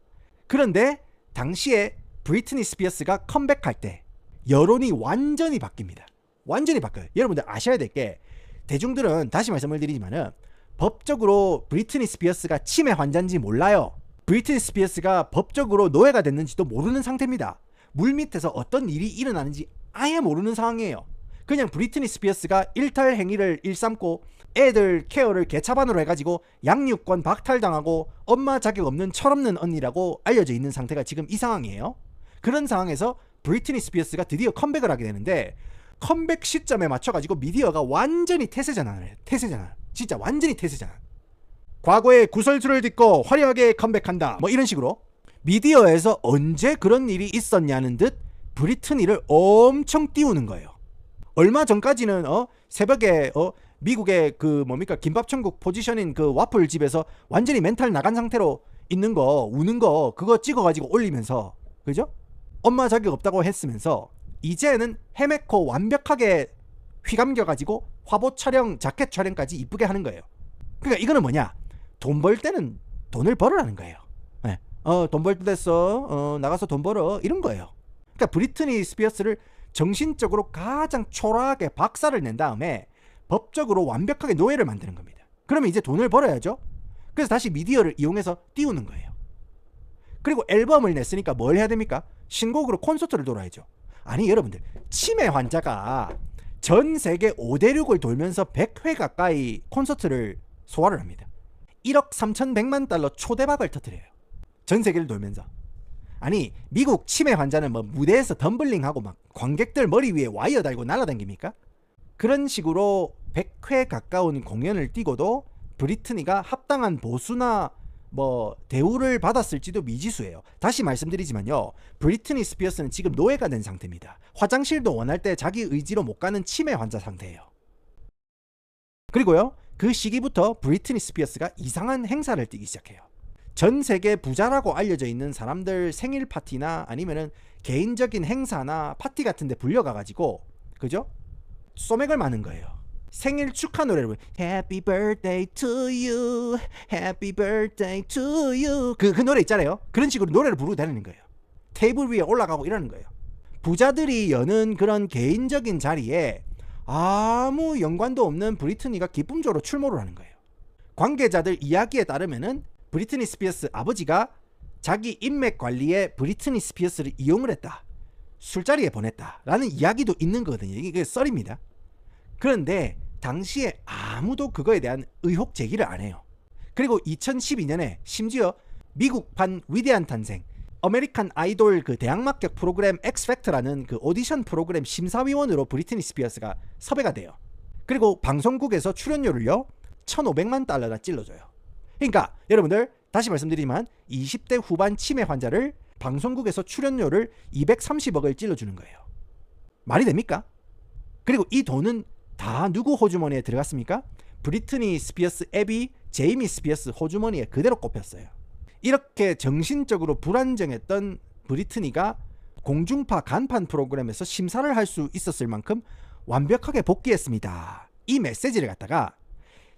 그런데 당시에 브리트니 스피어스가 컴백할 때 여론이 완전히 바뀝니다. 완전히 바뀌어요. 여러분들 아셔야 될 게, 대중들은 다시 말씀을 드리지만은 법적으로 브리트니 스피어스가 치매 환자인지 몰라요. 브리트니 스피어스가 법적으로 노예가 됐는지도 모르는 상태입니다. 물 밑에서 어떤 일이 일어나는지 아예 모르는 상황이에요. 그냥 브리트니 스피어스가 일탈 행위를 일삼고 애들 케어를 개차반으로 해가지고 양육권 박탈당하고 엄마 자격 없는 철없는 언니라고 알려져 있는 상태가 지금 이 상황이에요. 그런 상황에서 브리트니 스피어스가 드디어 컴백을 하게 되는데, 컴백 시점에 맞춰가지고 미디어가 완전히 태세전환을 해요. 태세전환. 진짜 완전히 태세전환. 과거의 구설수를 딛고 화려하게 컴백한다. 뭐 이런 식으로 미디어에서 언제 그런 일이 있었냐는 듯 브리트니를 엄청 띄우는 거예요. 얼마 전까지는 새벽에 미국의 그 뭡니까 김밥천국 포지션인 그 와플 집에서 완전히 멘탈 나간 상태로 있는 거, 우는 거 그거 찍어가지고 올리면서, 그죠? 엄마 자격 없다고 했으면서 이제는 헤메코 완벽하게 휘감겨가지고 화보 촬영, 자켓 촬영까지 이쁘게 하는 거예요. 그러니까 이거는 뭐냐? 돈 벌 때는 돈을 벌으라는 거예요. 네. 돈 벌 때 됐어. 나가서 돈 벌어. 이런 거예요. 그러니까 브리트니 스피어스를 정신적으로 가장 초라하게 박살을 낸 다음에 법적으로 완벽하게 노예를 만드는 겁니다. 그러면 이제 돈을 벌어야죠. 그래서 다시 미디어를 이용해서 띄우는 거예요. 그리고 앨범을 냈으니까 뭘 해야 됩니까? 신곡으로 콘서트를 돌아야죠. 아니 여러분들, 치매 환자가 전 세계 5대륙을 돌면서 100회 가까이 콘서트를 소화를 합니다. 1억 3,100만 달러 초대박을 터뜨려요. 전 세계를 돌면서. 아니 미국 치매 환자는 뭐 무대에서 덤블링하고 막 관객들 머리 위에 와이어 달고 날아다닙니까? 그런 식으로 100회 가까운 공연을 뛰고도 브리트니가 합당한 보수나 뭐 대우를 받았을지도 미지수예요. 다시 말씀드리지만요, 브리트니 스피어스는 지금 노예가 된 상태입니다. 화장실도 원할 때 자기 의지로 못 가는 치매 환자 상태예요. 그리고요, 그 시기부터 브리트니 스피어스가 이상한 행사를 띄기 시작해요. 전 세계 부자라고 알려져 있는 사람들 생일 파티나 아니면은 개인적인 행사나 파티 같은 데 불려가가지고, 그죠? 소맥을 마는 거예요. 생일 축하 노래를 Happy birthday to you, Happy birthday to you, 그 노래 있잖아요. 그런 식으로 노래를 부르고 다니는 거예요. 테이블 위에 올라가고 이러는 거예요. 부자들이 여는 그런 개인적인 자리에 아무 연관도 없는 브리트니가 기쁨적으로 출몰을 하는 거예요. 관계자들 이야기에 따르면은 브리트니 스피어스 아버지가 자기 인맥 관리에 브리트니 스피어스를 이용을 했다, 술자리에 보냈다라는 이야기도 있는 거거든요. 이게 썰입니다. 그런데 당시에 아무도 그거에 대한 의혹 제기를 안 해요. 그리고 2012년에 심지어 미국판 위대한 탄생, 아메리칸 아이돌 그 대학막격 프로그램 엑스팩터라는 그 오디션 프로그램 심사위원으로 브리트니 스피어스가 섭외가 돼요. 그리고 방송국에서 출연료를요 1,500만 달러나 찔러줘요. 그러니까 여러분들 다시 말씀드리지만 20대 후반 치매 환자를 방송국에서 출연료를 230억을 찔러주는 거예요. 말이 됩니까? 그리고 이 돈은 다 누구 호주머니에 들어갔습니까? 브리트니 스피어스 애비 제이미 스피어스 호주머니에 그대로 꼽혔어요. 이렇게 정신적으로 불안정했던 브리트니가 공중파 간판 프로그램에서 심사를 할 수 있었을 만큼 완벽하게 복귀했습니다. 이 메시지를 갖다가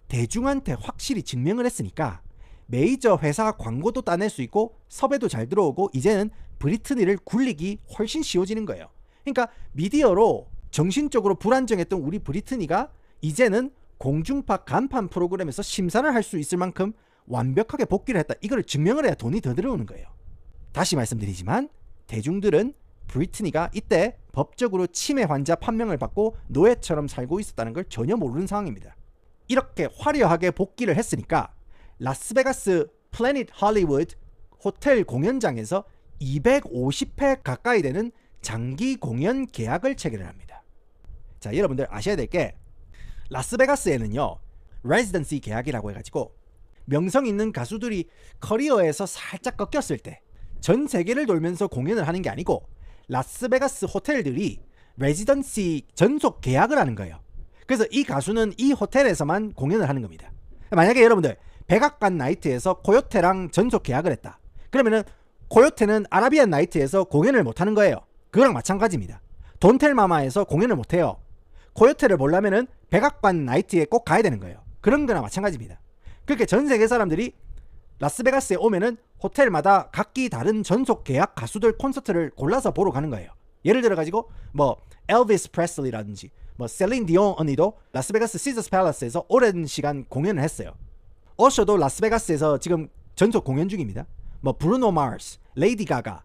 대중한테 확실히 증명을 했으니까 메이저 회사 광고도 따낼 수 있고 섭외도 잘 들어오고 이제는 브리트니를 굴리기 훨씬 쉬워지는 거예요. 그러니까 미디어로 정신적으로 불안정했던 우리 브리트니가 이제는 공중파 간판 프로그램에서 심사를 할 수 있을 만큼 완벽하게 복귀를 했다. 이걸 증명을 해야 돈이 더 들어오는 거예요. 다시 말씀드리지만 대중들은 브리트니가 이때 법적으로 치매 환자 판명을 받고 노예처럼 살고 있었다는 걸 전혀 모르는 상황입니다. 이렇게 화려하게 복귀를 했으니까 라스베가스 플래닛 할리우드 호텔 공연장에서 250회 가까이 되는 장기 공연 계약을 체결을 합니다. 자, 여러분들 아셔야 될 게 라스베가스에는요 레지던시 계약이라고 해가지고 명성 있는 가수들이 커리어에서 살짝 꺾였을 때 전 세계를 돌면서 공연을 하는 게 아니고 라스베가스 호텔들이 레지던시 전속 계약을 하는 거예요. 그래서 이 가수는 이 호텔에서만 공연을 하는 겁니다. 만약에 여러분들 백악관 나이트에서 코요테랑 전속 계약을 했다. 그러면은 코요테는 아라비안 나이트에서 공연을 못하는 거예요. 그거랑 마찬가지입니다. 돈텔마마에서 공연을 못해요. 코요테를 보려면은 백악관 나이트에 꼭 가야 되는 거예요. 그런 거나 마찬가지입니다. 그렇게 전 세계 사람들이 라스베가스에 오면은 호텔마다 각기 다른 전속 계약 가수들 콘서트를 골라서 보러 가는 거예요. 예를 들어 가지고 뭐 엘비스 프레슬리라든지 뭐 셀린 디온 언니도 라스베가스 시저스 팰러스에서 오랜 시간 공연을 했어요. 어셔도 라스베가스에서 지금 전속 공연 중입니다. 뭐 브루노 마스, 레이디 가가,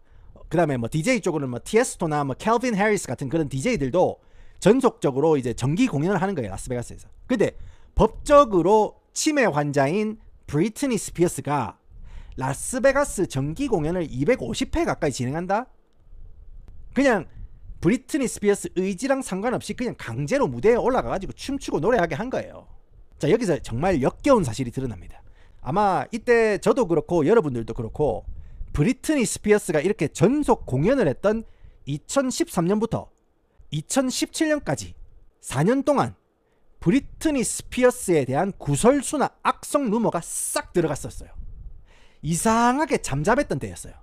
그다음에 뭐 DJ 쪽으로는 뭐 티에스토나 뭐 캘빈 해리스 같은 그런 DJ들도 전속적으로 이제 정기 공연을 하는 거예요, 라스베가스에서. 근데 법적으로 치매 환자인 브리트니 스피어스가 라스베가스 정기 공연을 250회 가까이 진행한다? 그냥 브리트니 스피어스 의지랑 상관없이 그냥 강제로 무대에 올라가가지고 춤추고 노래하게 한 거예요. 자, 여기서 정말 역겨운 사실이 드러납니다. 아마 이때 저도 그렇고 여러분들도 그렇고 브리트니 스피어스가 이렇게 전속 공연을 했던 2013년부터 2017년까지 4년 동안 브리트니 스피어스에 대한 구설수나 악성 루머가 싹 들어갔었어요. 이상하게 잠잠했던 때였어요.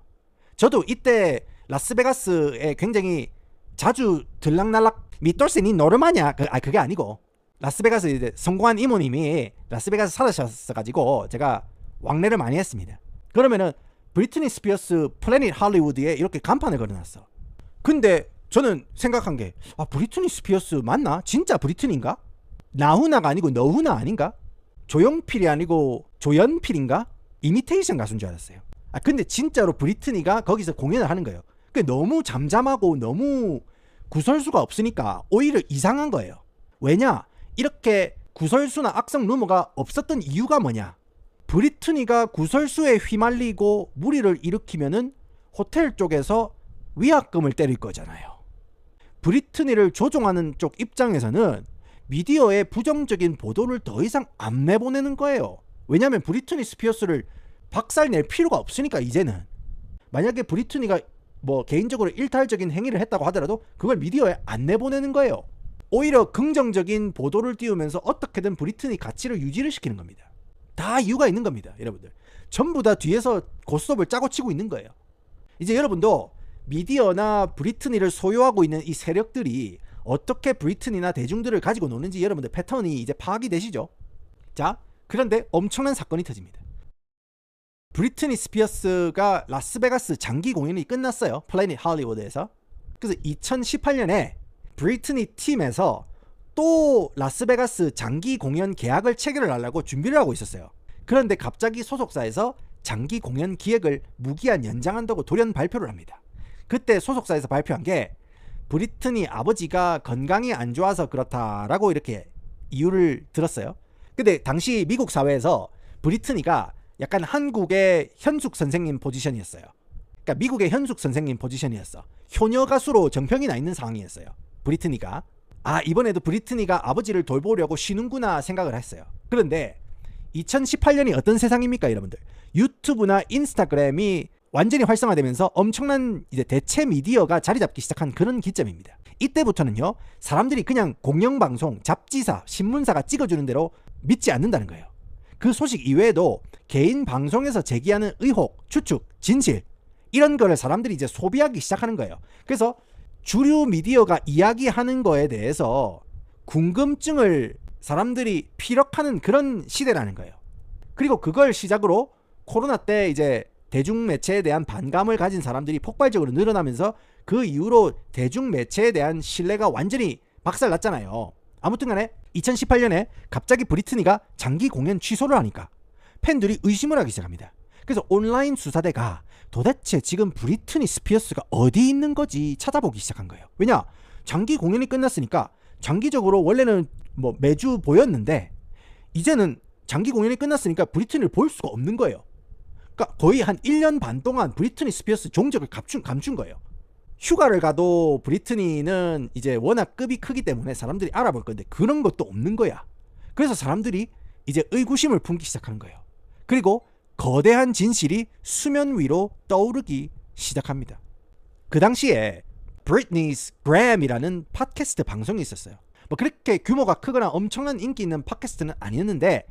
저도 이때 라스베가스에 굉장히 자주 들락날락 미돌세니 노름하냐 그게 아니고 라스베가스 이제 성공한 이모님이 라스베가스 살아셨어가지고 제가 왕래를 많이 했습니다. 그러면은 브리트니 스피어스 플래닛 할리우드에 이렇게 간판을 걸어놨어. 근데 저는 생각한 게 브리트니 스피어스 맞나? 진짜 브리트니인가? 나훈아가 아니고 너훈아 아닌가? 조용필이 아니고 조연필인가? 이미테이션 가수인 줄 알았어요. 근데 진짜로 브리트니가 거기서 공연을 하는 거예요. 너무 잠잠하고 너무 구설수가 없으니까 오히려 이상한 거예요. 왜냐? 이렇게 구설수나 악성 루머가 없었던 이유가 뭐냐? 브리트니가 구설수에 휘말리고 무리를 일으키면은 호텔 쪽에서 위약금을 때릴 거잖아요. 브리트니를 조종하는 쪽 입장에서는 미디어의 부정적인 보도를 더 이상 안 내보내는 거예요. 왜냐하면 브리트니 스피어스를 박살낼 필요가 없으니까 이제는. 만약에 브리트니가 뭐 개인적으로 일탈적인 행위를 했다고 하더라도 그걸 미디어에 안 내보내는 거예요. 오히려 긍정적인 보도를 띄우면서 어떻게든 브리트니 가치를 유지를 시키는 겁니다. 다 이유가 있는 겁니다, 여러분들. 전부 다 뒤에서 고스톱을 짜고 치고 있는 거예요. 이제 여러분도 미디어나 브리트니를 소유하고 있는 이 세력들이 어떻게 브리트니나 대중들을 가지고 노는지 여러분들 패턴이 이제 파악이 되시죠? 자, 그런데 엄청난 사건이 터집니다. 브리트니 스피어스가 라스베가스 장기 공연이 끝났어요. 플래닛 할리우드에서. 그래서 2018년에 브리트니 팀에서 또 라스베가스 장기 공연 계약을 체결을 하려고 준비를 하고 있었어요. 그런데 갑자기 소속사에서 장기 공연 기획을 무기한 연장한다고 돌연 발표를 합니다. 그때 소속사에서 발표한 게 브리트니 아버지가 건강이 안 좋아서 그렇다라고 이렇게 이유를 들었어요. 근데 당시 미국 사회에서 브리트니가 약간 한국의 현숙 선생님 포지션이었어요. 그러니까 미국의 현숙 선생님 포지션이었어. 효녀 가수로 정평이 나 있는 상황이었어요. 브리트니가. 아, 이번에도 브리트니가 아버지를 돌보려고 쉬는구나 생각을 했어요. 그런데 2018년이 어떤 세상입니까, 여러분들? 유튜브나 인스타그램이 완전히 활성화되면서 엄청난 이제 대체 미디어가 자리 잡기 시작한 그런 기점입니다. 이때부터는요, 사람들이 그냥 공영방송, 잡지사, 신문사가 찍어주는 대로 믿지 않는다는 거예요. 그 소식 이외에도 개인 방송에서 제기하는 의혹, 추측, 진실 이런 거를 사람들이 이제 소비하기 시작하는 거예요. 그래서 주류 미디어가 이야기하는 거에 대해서 궁금증을 사람들이 피력하는 그런 시대라는 거예요. 그리고 그걸 시작으로 코로나 때 이제 대중매체에 대한 반감을 가진 사람들이 폭발적으로 늘어나면서 그 이후로 대중매체에 대한 신뢰가 완전히 박살났잖아요. 아무튼 간에 2018년에 갑자기 브리트니가 장기 공연 취소를 하니까 팬들이 의심을 하기 시작합니다. 그래서 온라인 수사대가 도대체 지금 브리트니 스피어스가 어디 있는 거지 찾아보기 시작한 거예요. 왜냐? 장기 공연이 끝났으니까 장기적으로 원래는 뭐 매주 보였는데 이제는 장기 공연이 끝났으니까 브리트니를 볼 수가 없는 거예요. 그러니까 거의 한 1년 반 동안 브리트니 스피어스 종적을 감춘 거예요. 휴가를 가도 브리트니는 이제 워낙 급이 크기 때문에 사람들이 알아볼 건데 그런 것도 없는 거야. 그래서 사람들이 이제 의구심을 품기 시작하는 거예요. 그리고 거대한 진실이 수면 위로 떠오르기 시작합니다. 그 당시에 Britney's Gram이라는 팟캐스트 방송이 있었어요. 뭐 그렇게 규모가 크거나 엄청난 인기 있는 팟캐스트는 아니었는데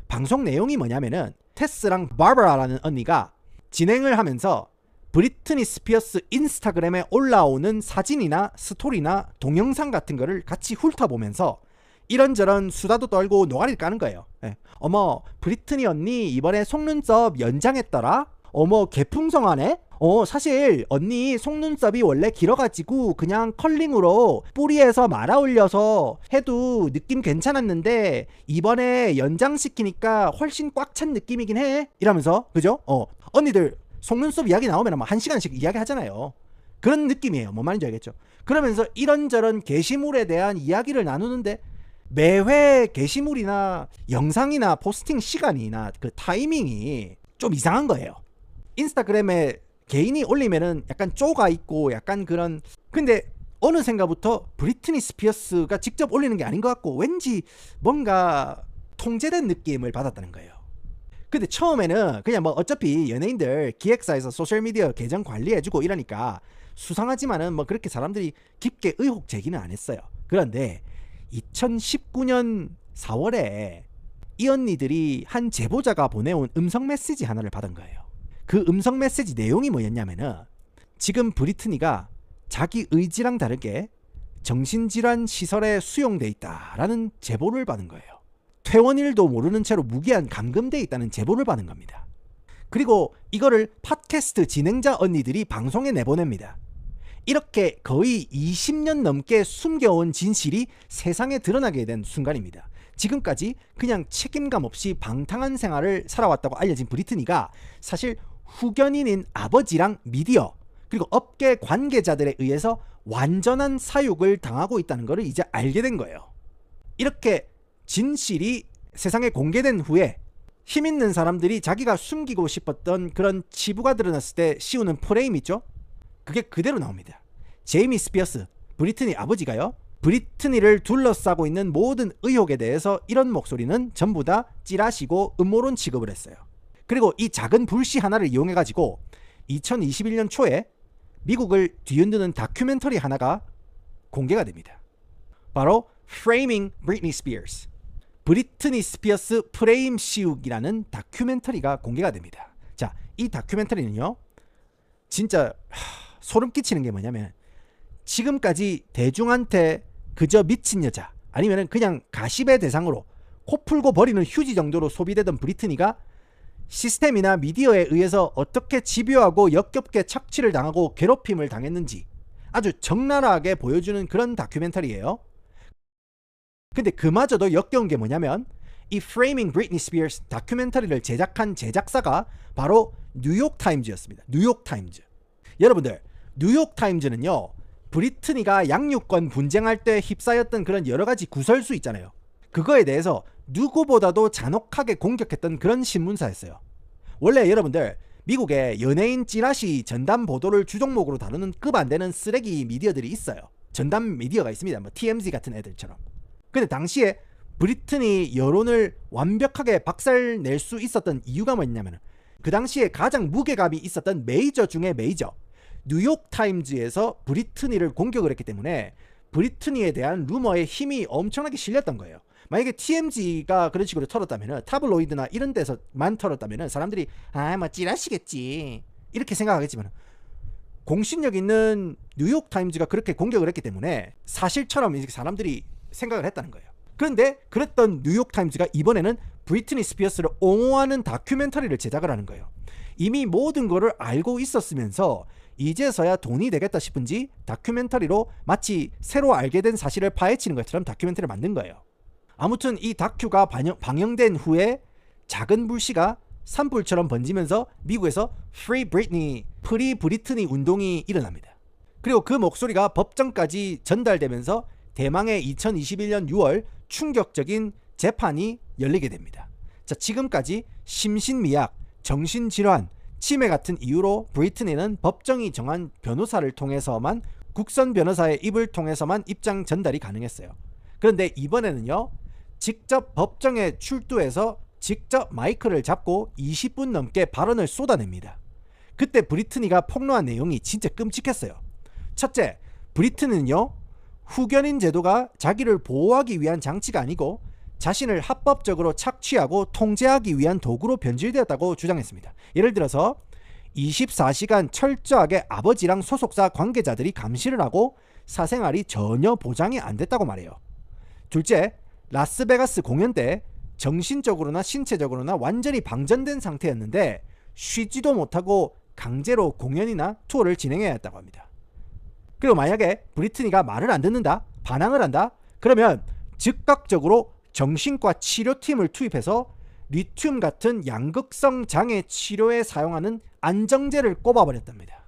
방송 내용이 뭐냐면은 테스랑 바바라라는 언니가 진행을 하면서 브리트니 스피어스 인스타그램에 올라오는 사진이나 스토리나 동영상 같은 거를 같이 훑어보면서 이런저런 수다도 떨고 노가리를 까는 거예요. 예. 어머, 브리트니 언니 이번에 속눈썹 연장했더라? 어머, 개풍성하네? 사실 언니 속눈썹이 원래 길어가지고 그냥 컬링으로 뿌리에서 말아 올려서 해도 느낌 괜찮았는데 이번에 연장시키니까 훨씬 꽉 찬 느낌이긴 해. 이러면서, 그죠? 언니들 속눈썹 이야기 나오면 막 1시간씩 이야기 하잖아요. 그런 느낌이에요. 뭔 말인지 알겠죠? 그러면서 이런저런 게시물에 대한 이야기를 나누는데 매회 게시물이나 영상이나 포스팅 시간이나 그 타이밍이 좀 이상한 거예요. 인스타그램에 개인이 올리면은 약간 쪼가 있고 약간 그런, 근데 어느샌가부터 브리트니 스피어스가 직접 올리는 게 아닌 것 같고 왠지 뭔가 통제된 느낌을 받았다는 거예요. 근데 처음에는 그냥 뭐 어차피 연예인들 기획사에서 소셜미디어 계정 관리해주고 이러니까 수상하지만은 뭐 그렇게 사람들이 깊게 의혹 제기는 안 했어요. 그런데 2019년 4월에 이 언니들이 한 제보자가 보내온 음성 메시지 하나를 받은 거예요. 그 음성 메시지 내용이 뭐였냐면은 지금 브리트니가 자기 의지랑 다르게 정신질환 시설에 수용돼 있다라는 제보를 받은 거예요. 퇴원일도 모르는 채로 무기한 감금돼 있다는 제보를 받은 겁니다. 그리고 이거를 팟캐스트 진행자 언니들이 방송에 내보냅니다. 이렇게 거의 20년 넘게 숨겨온 진실이 세상에 드러나게 된 순간입니다. 지금까지 그냥 책임감 없이 방탕한 생활을 살아왔다고 알려진 브리트니가 사실 후견인인 아버지랑 미디어 그리고 업계 관계자들에 의해서 완전한 사육을 당하고 있다는 것을 이제 알게 된 거예요. 이렇게 진실이 세상에 공개된 후에 힘있는 사람들이 자기가 숨기고 싶었던 그런 치부가 드러났을 때 씌우는 프레임 있죠? 그게 그대로 나옵니다. 제이미 스피어스, 브리트니 아버지가요, 브리트니를 둘러싸고 있는 모든 의혹에 대해서 이런 목소리는 전부 다 찌라시고 음모론 취급을 했어요. 그리고 이 작은 불씨 하나를 이용해가지고 2021년 초에 미국을 뒤흔드는 다큐멘터리 하나가 공개가 됩니다. 바로 Framing Britney Spears, 브리트니 스피어스 프레임 씌우기라는 다큐멘터리가 공개가 됩니다. 자, 이 다큐멘터리는요, 진짜 소름 끼치는 게 뭐냐면 지금까지 대중한테 그저 미친 여자 아니면 그냥 가십의 대상으로 코 풀고 버리는 휴지 정도로 소비되던 브리트니가 시스템이나 미디어에 의해서 어떻게 집요하고 역겹게 착취를 당하고 괴롭힘을 당했는지 아주 적나라하게 보여주는 그런 다큐멘터리예요. 근데 그마저도 역겨운 게 뭐냐면 이 Framing Britney Spears 다큐멘터리를 제작한 제작사가 바로 뉴욕타임즈였습니다. 뉴욕타임즈. 여러분들, 뉴욕타임즈는요, 브리트니가 양육권 분쟁할 때 휩싸였던 그런 여러 가지 구설수 있잖아요. 그거에 대해서 누구보다도 잔혹하게 공격했던 그런 신문사였어요. 원래 여러분들, 미국에 연예인 찌라시 전담 보도를 주종목으로 다루는 급 안 되는 쓰레기 미디어들이 있어요. 전담 미디어가 있습니다. 뭐 TMZ 같은 애들처럼. 근데 당시에 브리트니 여론을 완벽하게 박살낼 수 있었던 이유가 뭐냐면, 그 당시에 가장 무게감이 있었던 메이저 중에 메이저, 뉴욕타임즈에서 브리트니를 공격을 했기 때문에 브리트니에 대한 루머의 힘이 엄청나게 실렸던 거예요. 만약에 TMZ가 그런 식으로 털었다면, 타블로이드나 이런 데서만 털었다면 사람들이 뭐 찌라시겠지 이렇게 생각하겠지만, 공신력 있는 뉴욕타임즈가 그렇게 공격을 했기 때문에 사실처럼 사람들이 생각을 했다는 거예요. 그런데 그랬던 뉴욕타임즈가 이번에는 브리트니 스피어스를 옹호하는 다큐멘터리를 제작을 하는 거예요. 이미 모든 거를 알고 있었으면서 이제서야 돈이 되겠다 싶은지 다큐멘터리로 마치 새로 알게 된 사실을 파헤치는 것처럼 다큐멘터리를 만든 거예요. 아무튼 이 다큐가 방영된 후에 작은 불씨가 산불처럼 번지면서 미국에서 Free Britney, 프리 브리트니 운동이 일어납니다. 그리고 그 목소리가 법정까지 전달되면서 대망의 2021년 6월 충격적인 재판이 열리게 됩니다. 자, 지금까지 심신미약, 정신질환, 치매 같은 이유로 브리트니는 법정이 정한 변호사를 통해서만, 국선 변호사의 입을 통해서만 입장 전달이 가능했어요. 그런데 이번에는요, 직접 법정에 출두해서 직접 마이크를 잡고 20분 넘게 발언을 쏟아냅니다. 그때 브리트니가 폭로한 내용이 진짜 끔찍했어요. 첫째, 브리트니는요, 후견인 제도가 자기를 보호하기 위한 장치가 아니고 자신을 합법적으로 착취하고 통제하기 위한 도구로 변질되었다고 주장했습니다. 예를 들어서 24시간 철저하게 아버지랑 소속사 관계자들이 감시를 하고 사생활이 전혀 보장이 안 됐다고 말해요. 둘째, 라스베가스 공연 때 정신적으로나 신체적으로나 완전히 방전된 상태였는데 쉬지도 못하고 강제로 공연이나 투어를 진행해야 했다고 합니다. 그리고 만약에 브리트니가 말을 안 듣는다, 반항을 한다, 그러면 즉각적으로 정신과 치료팀을 투입해서 리튬 같은 양극성 장애 치료에 사용하는 안정제를 꼽아버렸답니다.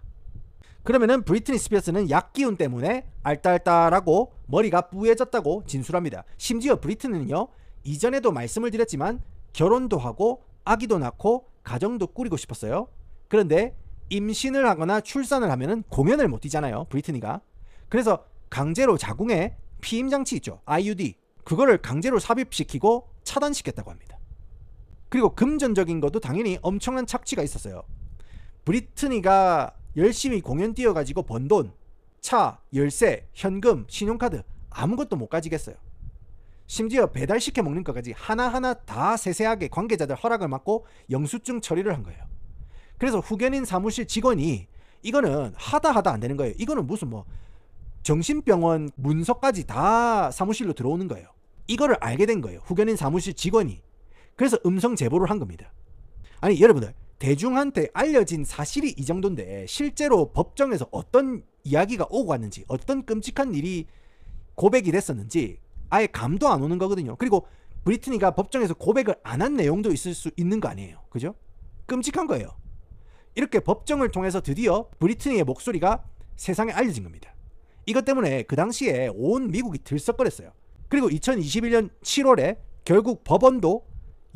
그러면은 브리트니 스피어스는 약 기운 때문에 알딸딸하고 머리가 뿌얘졌다고 진술합니다. 심지어 브리트니는요, 이전에도 말씀을 드렸지만 결혼도 하고 아기도 낳고 가정도 꾸리고 싶었어요. 그런데 임신을 하거나 출산을 하면은 공연을 못 뛰잖아요, 브리트니가. 그래서 강제로 자궁에 피임장치 있죠, IUD, 그거를 강제로 삽입시키고 차단시켰다고 합니다. 그리고 금전적인 것도 당연히 엄청난 착취가 있었어요. 브리트니가 열심히 공연 뛰어가지고 번 돈, 차, 열쇠, 현금, 신용카드 아무것도 못 가지겠어요. 심지어 배달시켜 먹는 것까지 하나하나 다 세세하게 관계자들 허락을 받고 영수증 처리를 한 거예요. 그래서 후견인 사무실 직원이 이거는 하다 안 되는 거예요. 이거는 무슨 뭐 정신병원 문서까지 다 사무실로 들어오는 거예요. 이거를 알게 된 거예요, 후견인 사무실 직원이. 그래서 음성 제보를 한 겁니다. 아니 여러분들, 대중한테 알려진 사실이 이 정도인데 실제로 법정에서 어떤 이야기가 오고 갔는지, 어떤 끔찍한 일이 고백이 됐었는지 아예 감도 안 오는 거거든요. 그리고 브리트니가 법정에서 고백을 안 한 내용도 있을 수 있는 거 아니에요, 그죠? 끔찍한 거예요. 이렇게 법정을 통해서 드디어 브리트니의 목소리가 세상에 알려진 겁니다. 이것 때문에 그 당시에 온 미국이 들썩거렸어요. 그리고 2021년 7월에 결국 법원도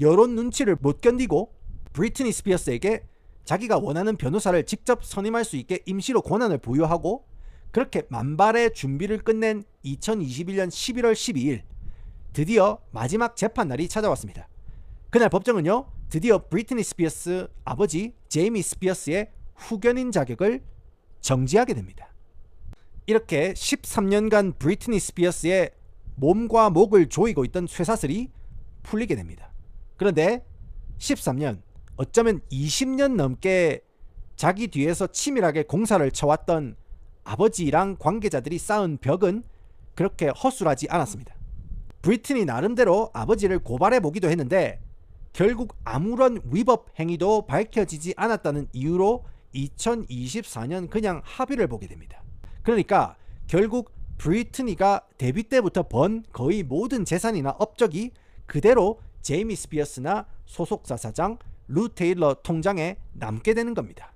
여론 눈치를 못 견디고 브리트니 스피어스에게 자기가 원하는 변호사를 직접 선임할 수 있게 임시로 권한을 부여하고, 그렇게 만발의 준비를 끝낸 2021년 11월 12일 드디어 마지막 재판날이 찾아왔습니다. 그날 법정은요, 드디어 브리트니 스피어스 아버지 제이미 스피어스의 후견인 자격을 정지하게 됩니다. 이렇게 13년간 브리트니 스피어스의 몸과 목을 조이고 있던 쇠사슬이 풀리게 됩니다. 그런데 13년, 어쩌면 20년 넘게 자기 뒤에서 치밀하게 공사를 쳐왔던 아버지랑 관계자들이 쌓은 벽은 그렇게 허술하지 않았습니다. 브리트니 나름대로 아버지를 고발해보기도 했는데 결국 아무런 위법 행위도 밝혀지지 않았다는 이유로 2024년 그냥 합의를 보게 됩니다. 그러니까 결국 브리트니가 데뷔 때부터 번 거의 모든 재산이나 업적이 그대로 제이미 스피어스나 소속사 사장 루 테일러 통장에 남게 되는 겁니다.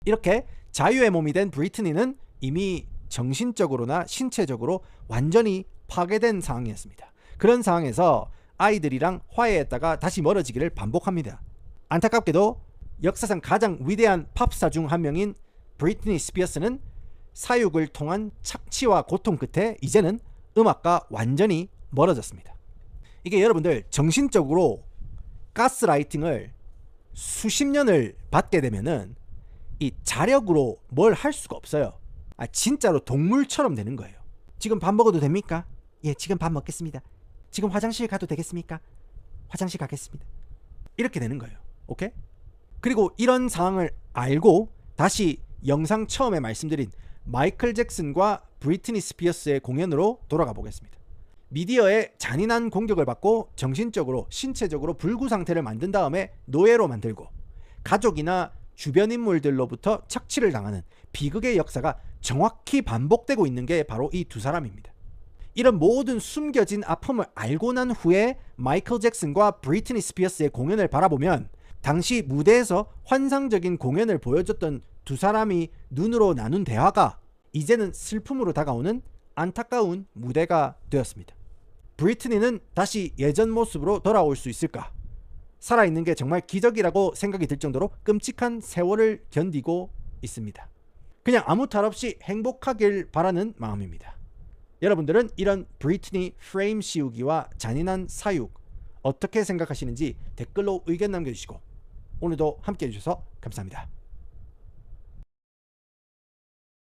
이렇게 자유의 몸이 된 브리트니는 이미 정신적으로나 신체적으로 완전히 파괴된 상황이었습니다. 그런 상황에서 아이들이랑 화해했다가 다시 멀어지기를 반복합니다. 안타깝게도 역사상 가장 위대한 팝스타 중 한 명인 브리트니 스피어스는 사육을 통한 착취와 고통 끝에 이제는 음악과 완전히 멀어졌습니다. 이게 여러분들 정신적으로 가스라이팅을 수십 년을 받게 되면은 이 자력으로 뭘 할 수가 없어요. 진짜로 동물처럼 되는 거예요. 지금 밥 먹어도 됩니까? 예, 지금 밥 먹겠습니다. 지금 화장실 가도 되겠습니까? 화장실 가겠습니다. 이렇게 되는 거예요. 오케이? 그리고 이런 상황을 알고 다시 영상 처음에 말씀드린 마이클 잭슨과 브리트니 스피어스의 공연으로 돌아가 보겠습니다. 미디어의 잔인한 공격을 받고 정신적으로 신체적으로 불구 상태를 만든 다음에 노예로 만들고 가족이나 주변 인물들로부터 착취를 당하는 비극의 역사가 정확히 반복되고 있는 게 바로 이 두 사람입니다. 이런 모든 숨겨진 아픔을 알고 난 후에 마이클 잭슨과 브리트니 스피어스의 공연을 바라보면 당시 무대에서 환상적인 공연을 보여줬던 두 사람이 눈으로 나눈 대화가 이제는 슬픔으로 다가오는 안타까운 무대가 되었습니다. 브리트니는 다시 예전 모습으로 돌아올 수 있을까? 살아있는 게 정말 기적이라고 생각이 들 정도로 끔찍한 세월을 견디고 있습니다. 그냥 아무 탈 없이 행복하길 바라는 마음입니다. 여러분들은 이런 브리트니 프레임 씌우기와 잔인한 사육 어떻게 생각하시는지 댓글로 의견 남겨주시고 오늘도 함께해 주셔서 감사합니다.